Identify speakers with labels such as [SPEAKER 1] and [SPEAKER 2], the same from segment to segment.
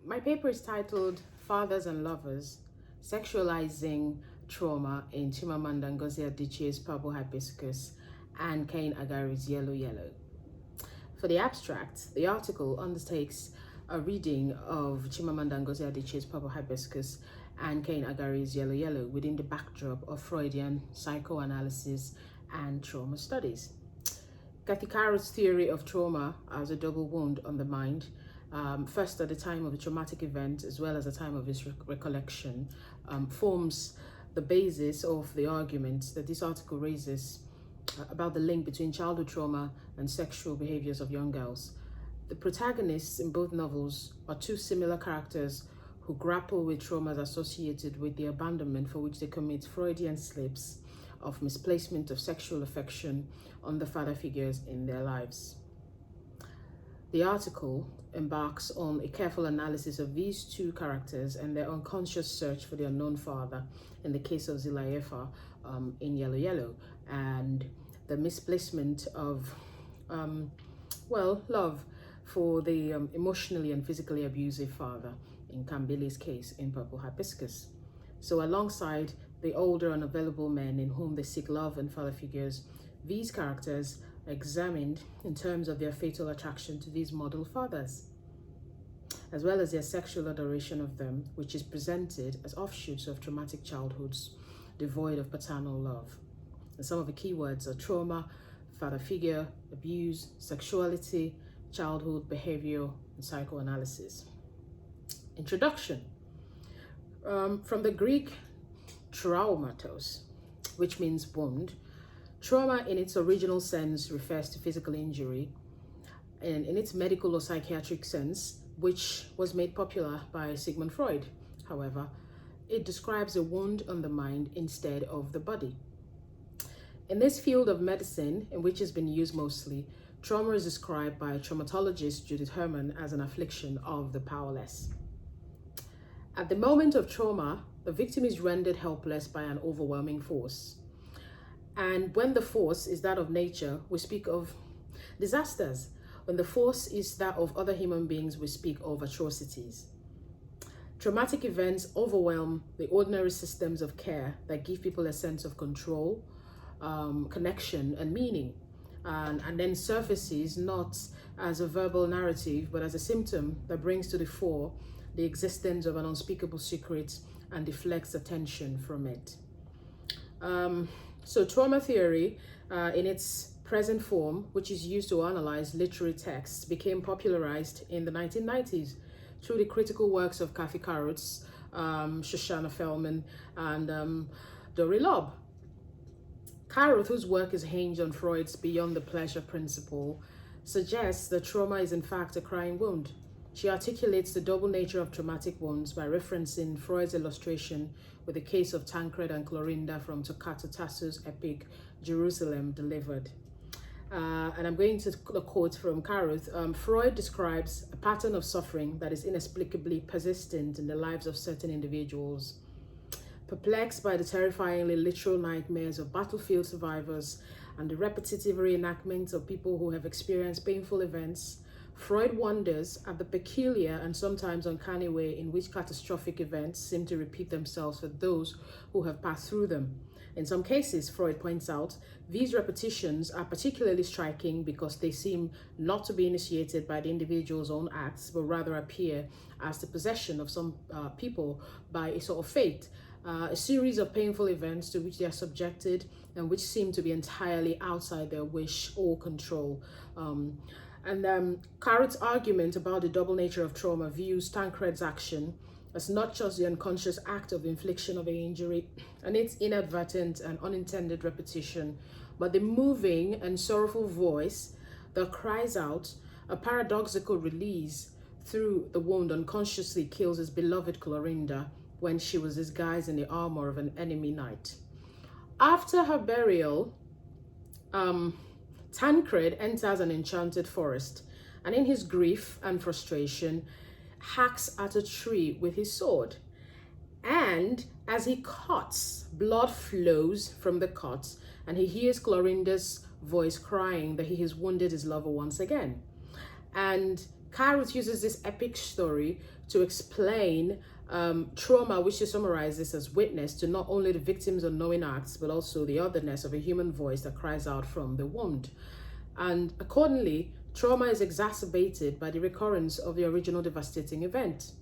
[SPEAKER 1] My paper is titled Fathers and Lovers, Sexualizing Trauma in Chimamanda Ngozi Adichie's Purple Hibiscus and Cain Agari's Yellow Yellow. For the abstract, the article undertakes a reading of Chimamanda Ngozi Adichie's Purple Hibiscus and Cain Agari's Yellow Yellow within the backdrop of Freudian psychoanalysis and trauma studies. Kathy Carroll's theory of trauma as a double wound on the mind, first at the time of a traumatic event as well as the time of its recollection, forms the basis of the argument that this article raises about the link between childhood trauma and sexual behaviors of young girls. The protagonists in both novels are two similar characters who grapple with traumas associated with the abandonment for which they commit Freudian slips of misplacement of sexual affection on the father figures in their lives. The article embarks on a careful analysis of these two characters and their unconscious search for the unknown father in the case of Zilayefa in Yellow Yellow, and the misplacement of, love for the emotionally and physically abusive father in Kambili's case in Purple Hibiscus. So alongside the older unavailable men in whom they seek love and father figures, these characters are examined in terms of their fatal attraction to these model fathers, as well as their sexual adoration of them, which is presented as offshoots of traumatic childhoods devoid of paternal love. And some of the key words are trauma, father figure, abuse, sexuality, childhood behavior, and psychoanalysis. Introduction. From the Greek traumatos, which means wound. Trauma in its original sense refers to physical injury, and in its medical or psychiatric sense, which was made popular by Sigmund Freud, however, it describes a wound on the mind instead of the body. In this field of medicine, in which it's been used mostly, trauma is described by traumatologist Judith Herman as an affliction of the powerless. At the moment of trauma, the victim is rendered helpless by an overwhelming force. And when the force is that of nature, we speak of disasters. When the force is that of other human beings, we speak of atrocities. Traumatic events overwhelm the ordinary systems of care that give people a sense of control, connection, and meaning, and then surfaces not as a verbal narrative, but as a symptom that brings to the fore the existence of an unspeakable secret and deflects attention from it. So trauma theory, in its present form, which is used to analyze literary texts, became popularized in the 1990s through the critical works of Kathy Carrots, Shoshana Feldman, and Dory Lobb. Carroth, whose work is hinged on Freud's beyond the pleasure principle, suggests that trauma is in fact a crying wound. She articulates the double nature of traumatic wounds by referencing Freud's illustration with the case of Tancred and Clorinda from Toccata Tasso's epic Jerusalem Delivered. And I'm going to quote from Carruth. Freud describes a pattern of suffering that is inexplicably persistent in the lives of certain individuals. Perplexed by the terrifyingly literal nightmares of battlefield survivors and the repetitive reenactments of people who have experienced painful events, Freud wonders at the peculiar and sometimes uncanny way in which catastrophic events seem to repeat themselves for those who have passed through them. In some cases, Freud points out, these repetitions are particularly striking because they seem not to be initiated by the individual's own acts, but rather appear as the possession of some people by a sort of fate, a series of painful events to which they are subjected and which seem to be entirely outside their wish or control. Carrot's argument about the double nature of trauma views Tancred's action as not just the unconscious act of infliction of an injury and its inadvertent and unintended repetition, but the moving and sorrowful voice that cries out a paradoxical release through the wound unconsciously kills his beloved Clorinda when she was disguised in the armor of an enemy knight. After her burial, Tancred enters an enchanted forest, and in his grief and frustration, hacks at a tree with his sword. And as he cuts, blood flows from the cut, and he hears Clorinda's voice crying that he has wounded his lover once again. And Kairos uses this epic story to explain trauma, which she summarizes as witness to not only the victim's unknowing acts, but also the otherness of a human voice that cries out from the wound. And accordingly, trauma is exacerbated by the recurrence of the original devastating event.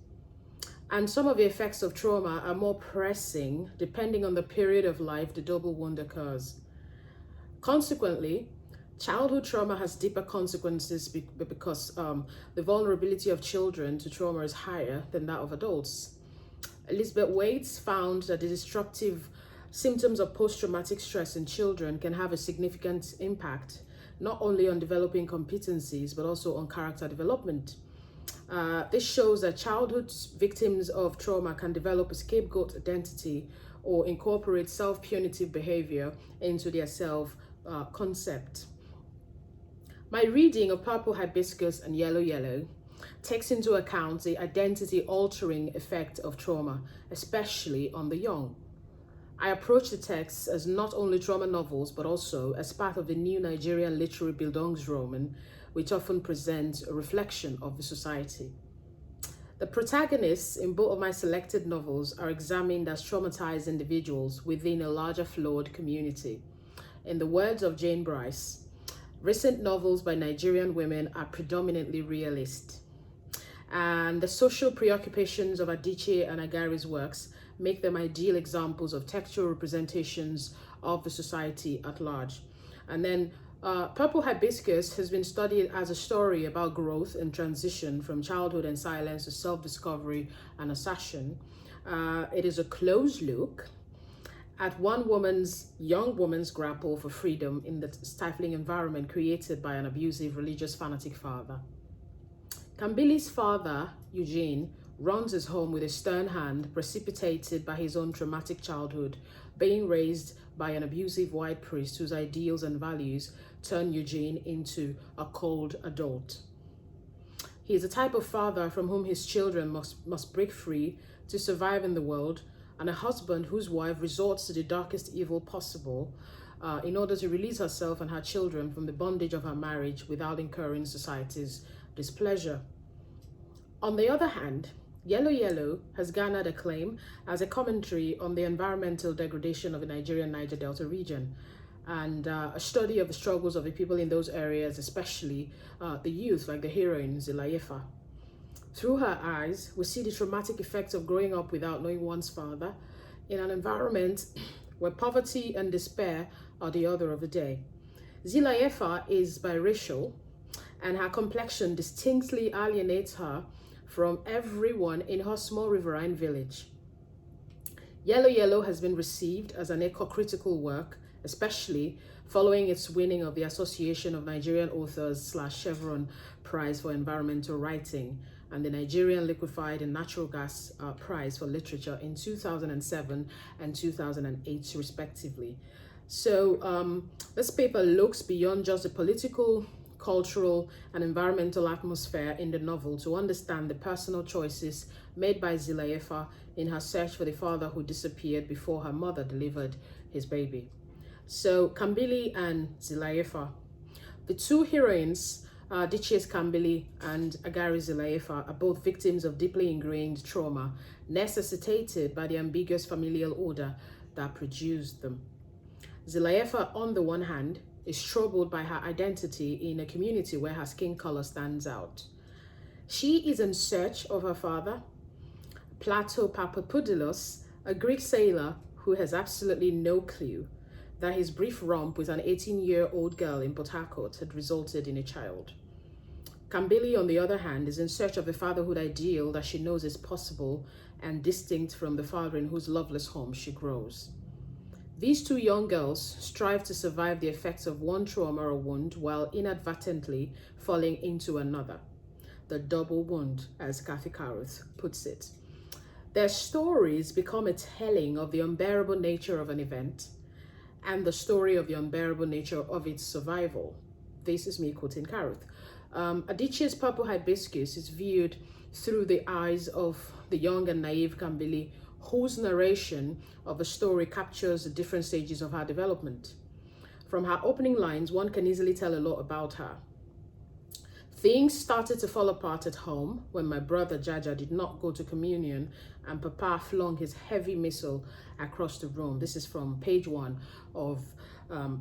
[SPEAKER 1] And some of the effects of trauma are more pressing depending on the period of life the double wound occurs. Consequently, childhood trauma has deeper consequences because the vulnerability of children to trauma is higher than that of adults. Elizabeth Waits found that the destructive symptoms of post-traumatic stress in children can have a significant impact, not only on developing competencies, but also on character development. This shows that childhood victims of trauma can develop a scapegoat identity or incorporate self-punitive behavior into their self-concept. My reading of Purple Hibiscus and Yellow Yellow takes into account the identity-altering effect of trauma, especially on the young. I approach the texts as not only trauma novels, but also as part of the new Nigerian literary Bildungsroman, which often presents a reflection of the society. The protagonists in both of my selected novels are examined as traumatized individuals within a larger flawed community. In the words of Jane Bryce, recent novels by Nigerian women are predominantly realist. And the social preoccupations of Adichie and Agari's works make them ideal examples of textual representations of the society at large. And then Purple Hibiscus has been studied as a story about growth and transition from childhood and silence to self-discovery and assertion. It is a close look at young woman's grapple for freedom in the stifling environment created by an abusive religious fanatic father. Kambili's father, Eugene, runs his home with a stern hand precipitated by his own traumatic childhood, being raised by an abusive white priest whose ideals and values turn Eugene into a cold adult. He is a type of father from whom his children must break free to survive in the world, and a husband whose wife resorts to the darkest evil possible in order to release herself and her children from the bondage of her marriage without incurring society's displeasure. On the other hand, Yellow Yellow has garnered acclaim as a commentary on the environmental degradation of the Nigerian Niger Delta region and a study of the struggles of the people in those areas, especially the youth, like the heroine Zilayefa. Through her eyes, we see the traumatic effects of growing up without knowing one's father in an environment where poverty and despair are the order of the day. Zilayefa is biracial, and her complexion distinctly alienates her from everyone in her small riverine village. Yellow Yellow has been received as an eco-critical work, especially following its winning of the Association of Nigerian Authors / Chevron Prize for Environmental Writing and the Nigerian Liquefied and Natural Gas Prize for Literature in 2007 and 2008, respectively. So this paper looks beyond just the political, cultural, and environmental atmosphere in the novel to understand the personal choices made by Zilayefa in her search for the father who disappeared before her mother delivered his baby. So Kambili and Zilayefa, the two heroines, Dichies Kambili and Agari Zilayefa, are both victims of deeply ingrained trauma necessitated by the ambiguous familial order that produced them. Zilayefa, on the one hand, is troubled by her identity in a community where her skin color stands out. She is in search of her father, Plato Papadopoulos, a Greek sailor who has absolutely no clue that his brief romp with an 18-year-old girl in Port Harcourt had resulted in a child. Kambili, on the other hand, is in search of a fatherhood ideal that she knows is possible and distinct from the father in whose loveless home she grows. These two young girls strive to survive the effects of one trauma or wound while inadvertently falling into another. The double wound, as Kathy Caruth puts it. Their stories become a telling of the unbearable nature of an event and the story of the unbearable nature of its survival. This is me quoting Caruth. Adichie's Purple Hibiscus is viewed through the eyes of the young and naive Kambili, whose narration of the story captures the different stages of her development. From her opening lines, one can easily tell a lot about her. Things started to fall apart at home when my brother Jaja did not go to communion and Papa flung his heavy missile across the room. This is from page 1 of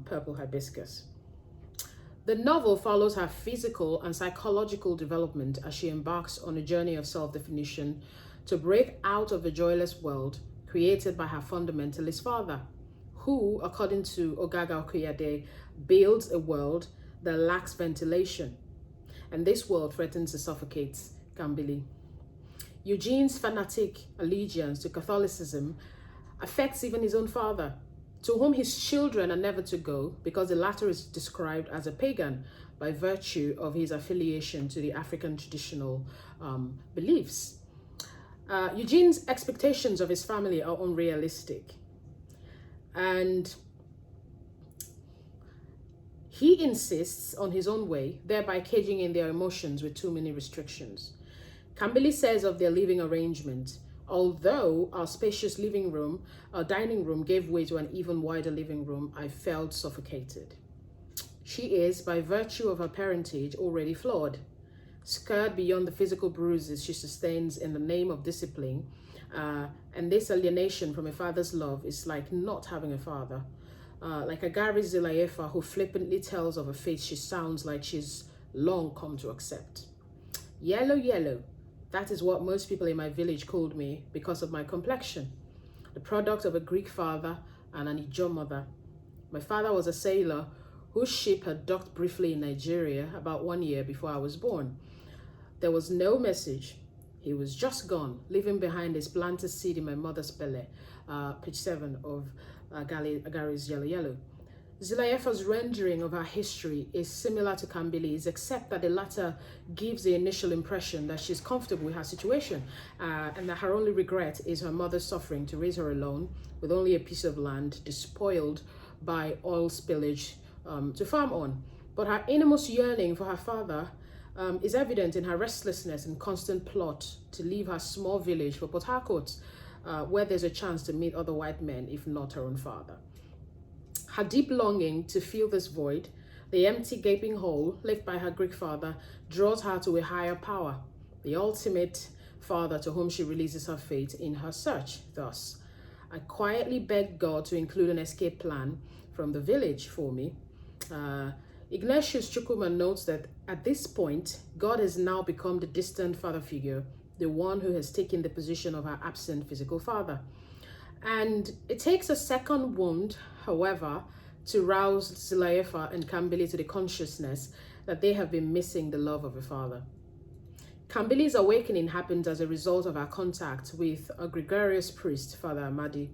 [SPEAKER 1] Purple Hibiscus. The novel follows her physical and psychological development as she embarks on a journey of self-definition to break out of the joyless world created by her fundamentalist father, who, according to Ogaga Okuyade, builds a world that lacks ventilation. And this world threatens to suffocate Kambili. Eugene's fanatic allegiance to Catholicism affects even his own father, to whom his children are never to go because the latter is described as a pagan by virtue of his affiliation to the African traditional beliefs. Eugene's expectations of his family are unrealistic, and he insists on his own way, thereby caging in their emotions with too many restrictions. Kambili says of their living arrangement, although our spacious dining room gave way to an even wider living room, I felt suffocated. She is, by virtue of her parentage, already flawed. Scarred beyond the physical bruises she sustains in the name of discipline, and this alienation from a father's love is like not having a father. Like Agari Zilayefa, who flippantly tells of a fate she sounds like she's long come to accept. Yellow, yellow. That is what most people in my village called me because of my complexion, the product of a Greek father and an Ijo mother. My father was a sailor whose ship had docked briefly in Nigeria about 1 year before I was born. There was no message. He was just gone, leaving behind his planted seed in my mother's belly. Page 7 of Agari's Yellow Yellow. Zilayefa's rendering of her history is similar to Kambili's, except that the latter gives the initial impression that she's comfortable with her situation and that her only regret is her mother's suffering to raise her alone with only a piece of land despoiled by oil spillage to farm on. But her innermost yearning for her father is evident in her restlessness and constant plot to leave her small village for Port Harcourt, where there's a chance to meet other white men, if not her own father. Her deep longing to fill this void, the empty gaping hole left by her Greek father, draws her to a higher power, the ultimate father to whom she releases her fate in her search. Thus, I quietly begged God to include an escape plan from the village for me. Ignatius Chukwuma notes that at this point, God has now become the distant father figure, the one who has taken the position of her absent physical father. And it takes a second wound, however, to rouse Zilayefa and Kambili to the consciousness that they have been missing the love of a father. Kambili's awakening happened as a result of her contact with a gregarious priest, Father Amadi.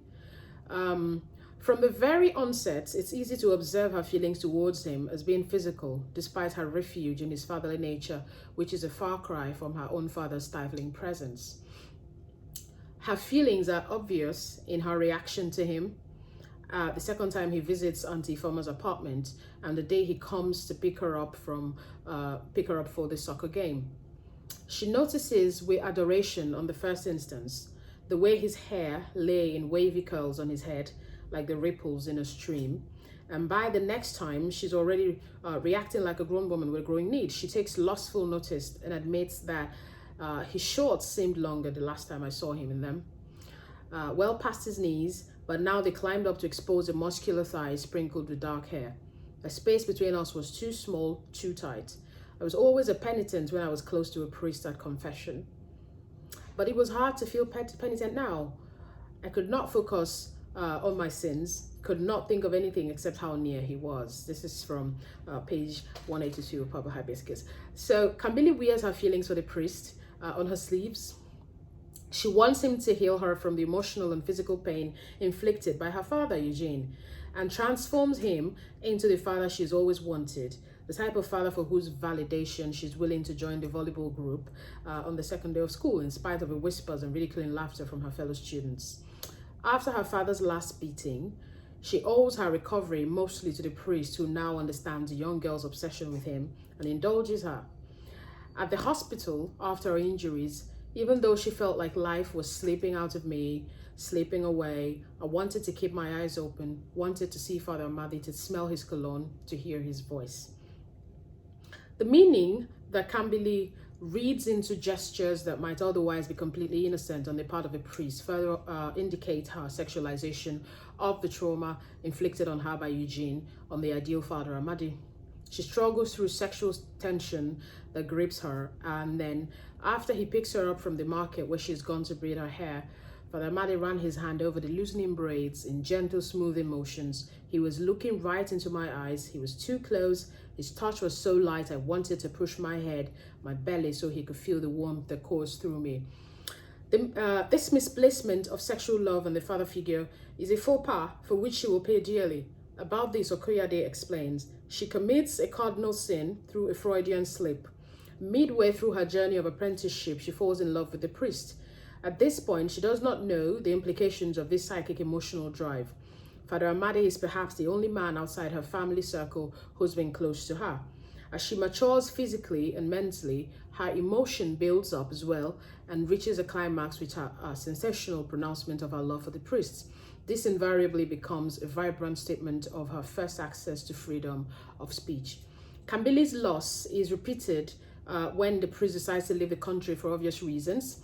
[SPEAKER 1] From the very onset, it's easy to observe her feelings towards him as being physical, despite her refuge in his fatherly nature, which is a far cry from her own father's stifling presence. Her feelings are obvious in her reaction to him. The second time he visits Auntie Former's apartment, and the day he comes to pick her up for the soccer game. She notices with adoration on the first instance the way his hair lay in wavy curls on his head, like the ripples in a stream. And by the next time, she's already reacting like a grown woman with growing needs. She takes lustful notice and admits that his shorts seemed longer the last time I saw him in them, well past his knees, but now they climbed up to expose a muscular thigh sprinkled with dark hair. The space between us was too small, too tight. I was always a penitent when I was close to a priest at confession. But it was hard to feel penitent now. I could not focus on my sins, could not think of anything except how near he was. This is from page 182 of Purple Hibiscus. So Kambili wears her feelings for the priest on her sleeves. She wants him to heal her from the emotional and physical pain inflicted by her father, Eugene, and transforms him into the father she's always wanted, the type of father for whose validation she's willing to join the volleyball group on the second day of school, in spite of the whispers and ridiculing laughter from her fellow students. After her father's last beating, she owes her recovery mostly to the priest, who now understands the young girl's obsession with him and indulges her. At the hospital, after her injuries, even though she felt like life was slipping out of me, slipping away, I wanted to keep my eyes open, wanted to see Father Amadi, to smell his cologne, to hear his voice. The meaning that Kambili reads into gestures that might otherwise be completely innocent on the part of a priest further indicate her sexualization of the trauma inflicted on her by Eugene on the ideal father Amadi. She struggles through sexual tension that grips her, and then after he picks her up from the market where she's gone to braid her hair, Father Amadi ran his hand over the loosening braids in gentle, smoothing motions. He was looking right into my eyes. He was too close. His touch was so light I wanted to push my head, my belly, so he could feel the warmth that coursed through me. This misplacement of sexual love on the father figure is a faux pas for which she will pay dearly. About this, Okoyade explains, she commits a cardinal sin through a Freudian slip. Midway through her journey of apprenticeship, she falls in love with the priest. At this point, she does not know the implications of this psychic emotional drive. Father Amadi is perhaps the only man outside her family circle who's been close to her. As she matures physically and mentally, her emotion builds up as well and reaches a climax with her sensational pronouncement of her love for the priest. This invariably becomes a vibrant statement of her first access to freedom of speech. Kambili's loss is repeated when the priest decides to leave the country for obvious reasons,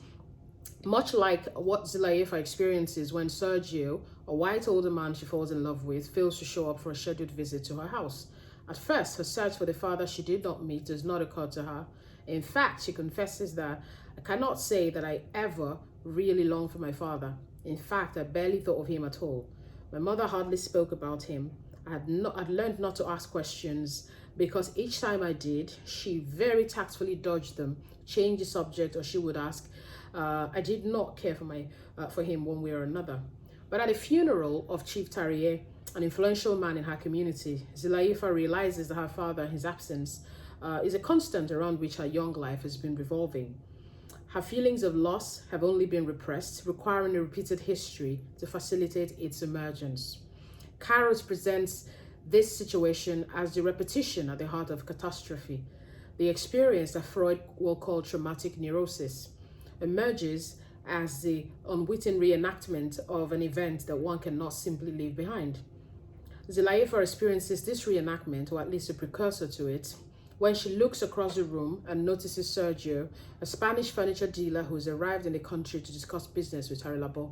[SPEAKER 1] much like what Zilayefa experiences when Sergio, a white older man she falls in love with, fails to show up for a scheduled visit to her house. At first, her search for the father she did not meet does not occur to her. In fact, she confesses that, I cannot say that I ever really longed for my father. In fact, I barely thought of him at all. My mother hardly spoke about him. I'd learned not to ask questions because each time I did, she very tactfully dodged them, changed the subject, or she would ask, I did not care for him one way or another. But at the funeral of Chief Tarier, an influential man in her community, Zilayefa realizes that her father, in his absence, is a constant around which her young life has been revolving. Her feelings of loss have only been repressed, requiring a repeated history to facilitate its emergence. Kairos presents this situation as the repetition at the heart of catastrophe. The experience that Freud will call traumatic neurosis emerges as the unwitting reenactment of an event that one cannot simply leave behind. Zilayefa experiences this reenactment, or at least a precursor to it, when she looks across the room and notices Sergio, a Spanish furniture dealer who has arrived in the country to discuss business with Harilabo.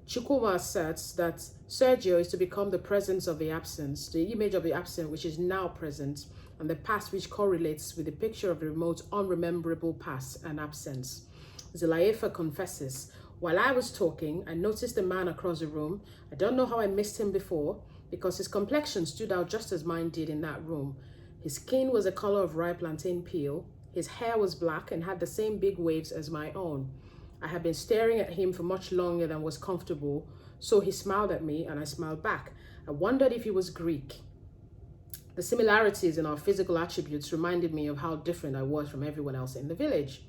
[SPEAKER 1] Chukwuma asserts that Sergio is to become the presence of the absence, the image of the absent which is now present, and the past which correlates with the picture of the remote, unrememberable past and absence. Zilayefa confesses, while I was talking, I noticed a man across the room. I don't know how I missed him before, because his complexion stood out just as mine did in that room. His skin was the color of ripe plantain peel. His hair was black and had the same big waves as my own. I had been staring at him for much longer than was comfortable, so he smiled at me and I smiled back. I wondered if he was Greek. The similarities in our physical attributes reminded me of how different I was from everyone else in the village.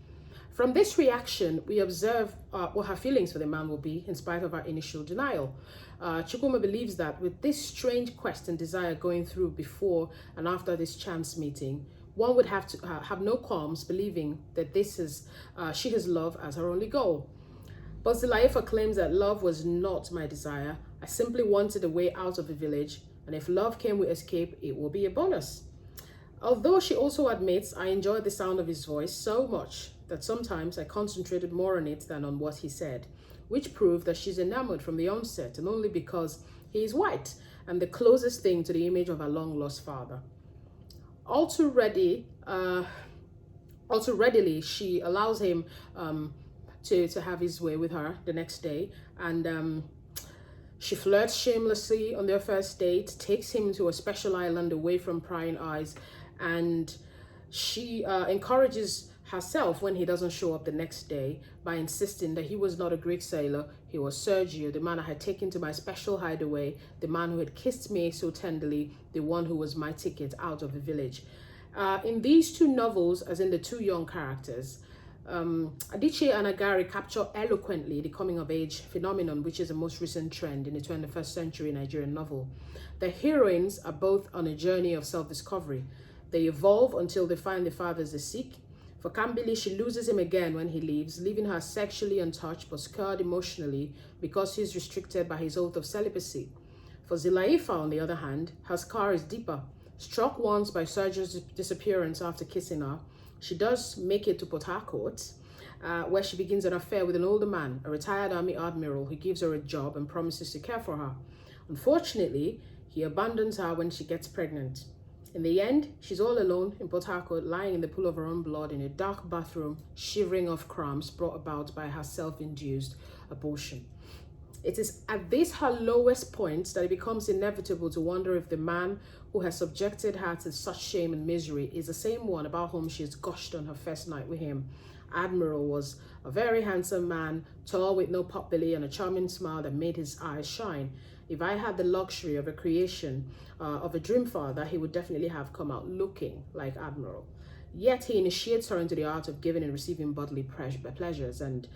[SPEAKER 1] From this reaction, we observe what her feelings for the man will be in spite of her initial denial. Chukwuma believes that with this strange quest and desire going through before and after this chance meeting, one would have to have no qualms believing that she has love as her only goal. But Zilayefa claims that love was not my desire. I simply wanted a way out of the village, and if love came with escape, it will be a bonus. Although she also admits I enjoyed the sound of his voice so much that sometimes I concentrated more on it than on what he said, which proved that she's enamored from the onset, and only because he is white and the closest thing to the image of her long-lost father. All too readily, she allows him to have his way with her the next day, and she flirts shamelessly on their first date, takes him to a special island away from prying eyes, and she encourages herself when he doesn't show up the next day by insisting that he was not a Greek sailor, he was Sergio, the man I had taken to my special hideaway, the man who had kissed me so tenderly, the one who was my ticket out of the village. In these two novels, as in the two young characters, Adichie and Agari capture eloquently the coming-of-age phenomenon, which is the most recent trend in the 21st century Nigerian novel. The heroines are both on a journey of self-discovery. They evolve until they find the father's a Sikh. For Kambili, she loses him again when he leaves, leaving her sexually untouched but scarred emotionally because he's restricted by his oath of celibacy. For Zilayefa, on the other hand, her scar is deeper. Struck once by Sergio's disappearance after kissing her, She does make it to Port Harcourt, where she begins an affair with an older man, a retired army admiral who gives her a job and promises to care for her. Unfortunately, he abandons her when she gets pregnant. In the end, she's all alone in Port Harcourt, lying in the pool of her own blood in a dark bathroom, shivering off cramps brought about by her self-induced abortion. It is at this her lowest point that it becomes inevitable to wonder if the man who has subjected her to such shame and misery is the same one about whom she has gushed on her first night with him. Admiral was a very handsome man, tall with no pot belly and a charming smile that made his eyes shine. If I had the luxury of a creation of a dream father, he would definitely have come out looking like Admiral. Yet he initiates her into the art of giving and receiving bodily pleasures, and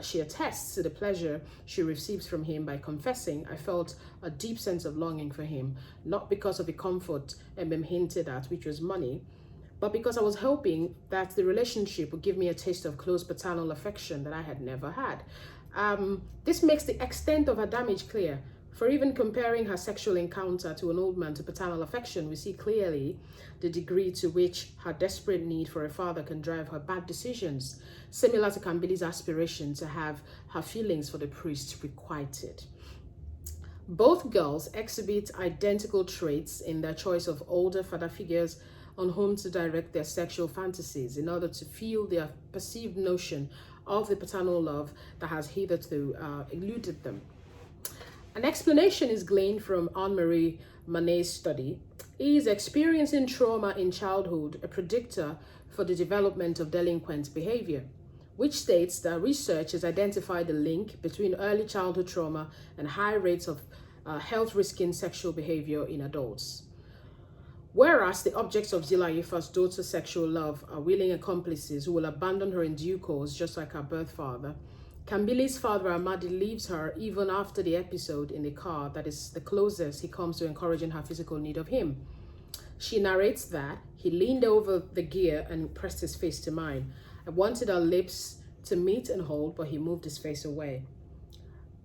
[SPEAKER 1] she attests to the pleasure she receives from him by confessing, "I felt a deep sense of longing for him, not because of the comfort hinted at, which was money, but because I was hoping that the relationship would give me a taste of close paternal affection that I had never had." This makes the extent of her damage clear. For even comparing her sexual encounter to an old man to paternal affection, we see clearly the degree to which her desperate need for a father can drive her bad decisions, similar to Kambili's aspiration to have her feelings for the priest requited. Both girls exhibit identical traits in their choice of older father figures on whom to direct their sexual fantasies in order to fuel their perceived notion of the paternal love that has hitherto eluded them. An explanation is gleaned from Anne-Marie Manet's study. Is experiencing trauma in childhood a predictor for the development of delinquent behavior? Which states that research has identified the link between early childhood trauma and high rates of health-risking sexual behavior in adults. Whereas the objects of Zilayefa's daughter's sexual love are willing accomplices who will abandon her in due course, just like her birth father, Kambili's father Amadi leaves her even after the episode in the car that is the closest he comes to encouraging her physical need of him. She narrates that he leaned over the gear and pressed his face to mine. I wanted our lips to meet and hold, but he moved his face away.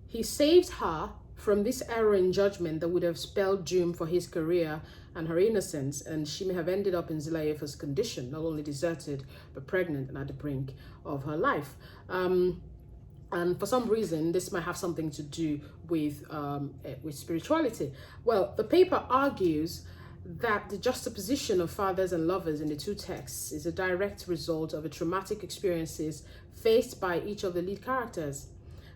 [SPEAKER 1] He saved her from this error in judgment that would have spelled doom for his career and her innocence, and she may have ended up in Zilayefa's condition, not only deserted, but pregnant and at the brink of her life. And for some reason, this might have something to do with spirituality. Well, the paper argues that the juxtaposition of fathers and lovers in the two texts is a direct result of the traumatic experiences faced by each of the lead characters.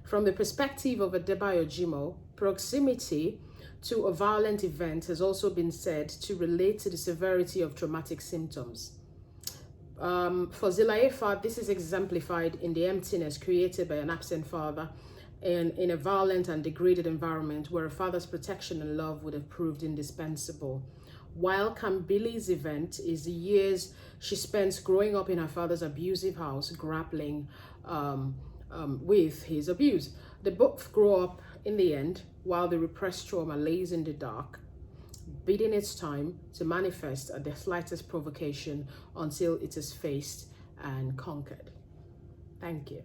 [SPEAKER 1] From the perspective of Adebayo Jimoh, proximity to a violent event has also been said to relate to the severity of traumatic symptoms. For Zilayefa, this is exemplified in the emptiness created by an absent father in a violent and degraded environment where a father's protection and love would have proved indispensable. While Kambili's event is the years she spends growing up in her father's abusive house, grappling with his abuse. They both grow up in the end while the repressed trauma lays in the dark, biding its time to manifest at the slightest provocation until it is faced and conquered. Thank you.